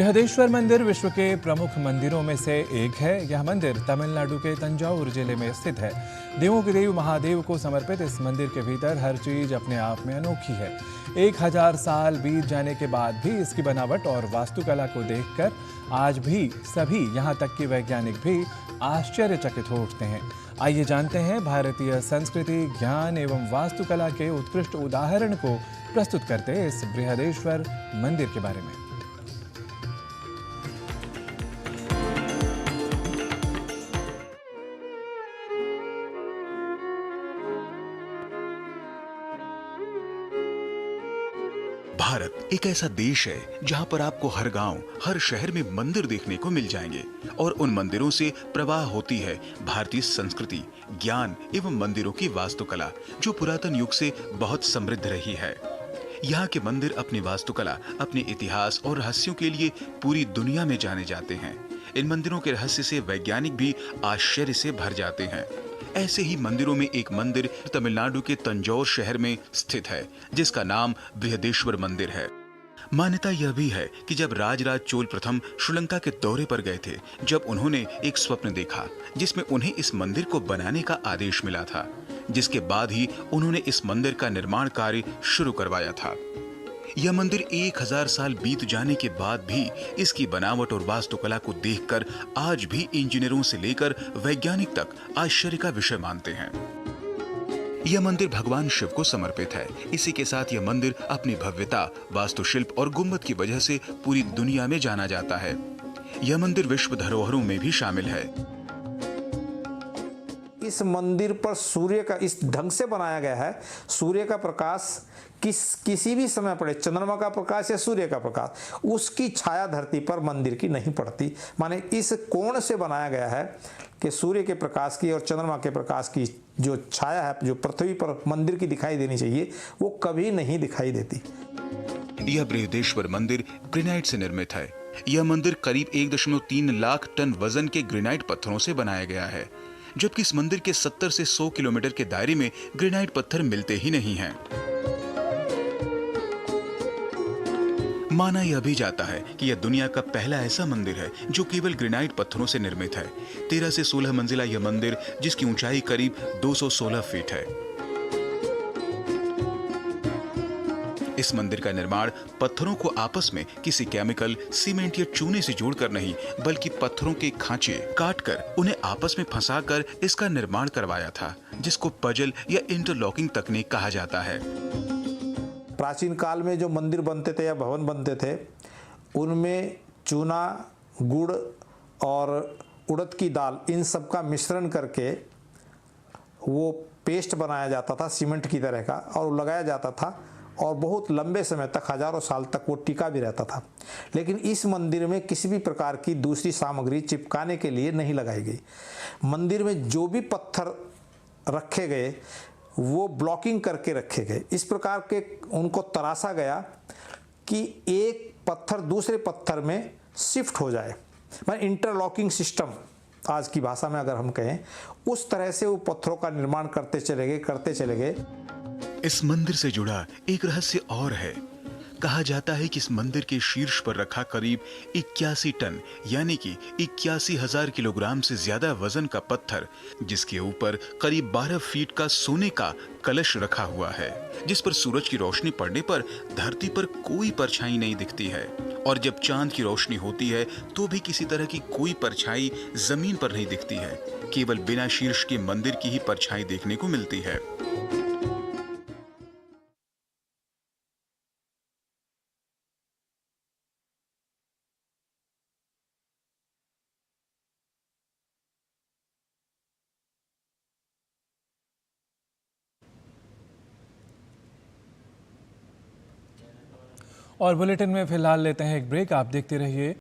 बृहदेश्वर मंदिर विश्व के प्रमुख मंदिरों में से एक है। यह मंदिर तमिलनाडु के तंजावुर जिले में स्थित है। देवों के देव महादेव को समर्पित इस मंदिर के भीतर हर चीज अपने आप में अनोखी है। 1000 साल बीत जाने के बाद भी इसकी बनावट और वास्तुकला को देखकर आज भी सभी, यहाँ तक कि वैज्ञानिक भी आश्चर्यचकित हो उठते हैं। आइए जानते हैं भारतीय संस्कृति, ज्ञान एवं वास्तुकला के उत्कृष्ट उदाहरण को प्रस्तुत करते इस बृहदेश्वर मंदिर के बारे में। भारत एक ऐसा देश है जहां पर आपको हर गांव, हर शहर में मंदिर देखने को मिल जाएंगे और उन मंदिरों से प्रवाह होती है भारतीय संस्कृति, ज्ञान एवं मंदिरों की वास्तुकला, जो पुरातन युग से बहुत समृद्ध रही है। यहाँ के मंदिर अपनी वास्तुकला, अपने इतिहास और रहस्यों के लिए पूरी दुनिया में जाने जाते हैं। इन मंदिरों के रहस्य से वैज्ञानिक भी आश्चर्य से भर जाते हैं। ऐसे ही मंदिरों में एक मंदिर तमिलनाडु के तंजौर शहर में स्थित है, जिसका नाम बृहदेश्वर मंदिर है। मान्यता यह भी है कि जब राजराज चोल प्रथम श्रीलंका के दौरे पर गए थे, जब उन्होंने एक स्वप्न देखा जिसमें उन्हें इस मंदिर को बनाने का आदेश मिला था, जिसके बाद ही उन्होंने इस मंदिर का निर्माण कार्य शुरू करवाया था। यह मंदिर 1000 साल बीत जाने के बाद भी इसकी बनावट और वास्तुकला को देखकर आज भी इंजीनियरों से लेकर वैज्ञानिक तक आश्चर्य का विषय मानते हैं। यह मंदिर भगवान शिव को समर्पित है। इसी के साथ यह मंदिर अपनी भव्यता, वास्तुशिल्प और गुंबद की वजह से पूरी दुनिया में जाना जाता है। यह मंदिर विश्व धरोहरों में भी शामिल है। इस मंदिर पर सूर्य का इस ढंग से बनाया गया है, सूर्य का प्रकाश किसी भी समय पड़े, चंद्रमा का प्रकाश या सूर्य का प्रकाश, उसकी छाया धरती पर मंदिर की नहीं पड़ती। माने इस कोण से बनाया गया है कि सूर्य के प्रकाश की और चंद्रमा के प्रकाश की जो छाया है, जो पृथ्वी पर मंदिर की दिखाई देनी चाहिए, वो कभी नहीं दिखाई देती। यह बृहदेश्वर मंदिर ग्रेनाइट से निर्मित है। यह मंदिर करीब 1.3 लाख टन वजन के ग्रेनाइट पत्थरों से बनाया गया है, जबकि इस मंदिर के 70 से 100 किलोमीटर के दायरे में ग्रेनाइट पत्थर मिलते ही नहीं हैं। माना यह भी जाता है कि यह दुनिया का पहला ऐसा मंदिर है जो केवल ग्रेनाइट पत्थरों से निर्मित है। 13 से 16 मंजिला यह मंदिर, जिसकी ऊंचाई करीब 216 फीट है। इस मंदिर का निर्माण पत्थरों को आपस में किसी केमिकल, सीमेंट या चूने से जोड़कर नहीं, बल्कि पत्थरों के खांचे काटकर उन्हें आपस में फंसाकर इसका निर्माण करवाया था, जिसको पजल या इंटरलॉकिंग तकनीक कहा जाता है। प्राचीन काल में जो मंदिर बनते थे या भवन बनते थे, उनमें चूना, गुड़ और उड़द की दाल, इन सब का मिश्रण करके वो पेस्ट बनाया जाता था सीमेंट की तरह का, और लगाया जाता था और बहुत लंबे समय तक, हजारों साल तक वो टिका भी रहता था। लेकिन इस मंदिर में किसी भी प्रकार की दूसरी सामग्री चिपकाने के लिए नहीं लगाई गई। मंदिर में जो भी पत्थर रखे गए वो ब्लॉकिंग करके रखे गए। इस प्रकार के उनको तराशा गया कि एक पत्थर दूसरे पत्थर में शिफ्ट हो जाए, मतलब इंटरलॉकिंग सिस्टम आज की भाषा में अगर हम कहें, उस तरह से वो पत्थरों का निर्माण करते चले गए। इस मंदिर से जुड़ा एक रहस्य और है। कहा जाता है कि इस मंदिर के शीर्ष पर रखा करीब 81 टन यानी कि 81,000 किलोग्राम से ज्यादा वजन का पत्थर, जिसके ऊपर करीब 12 फीट का सोने का कलश रखा हुआ है, जिस पर सूरज की रोशनी पड़ने पर धरती पर कोई परछाई नहीं दिखती है, और जब चांद की रोशनी होती है तो भी किसी तरह की कोई परछाई जमीन पर नहीं दिखती है। केवल बिना शीर्ष के मंदिर की ही परछाई देखने को मिलती है। और बुलेटिन में फिलहाल लेते हैं एक ब्रेक। आप देखते रहिए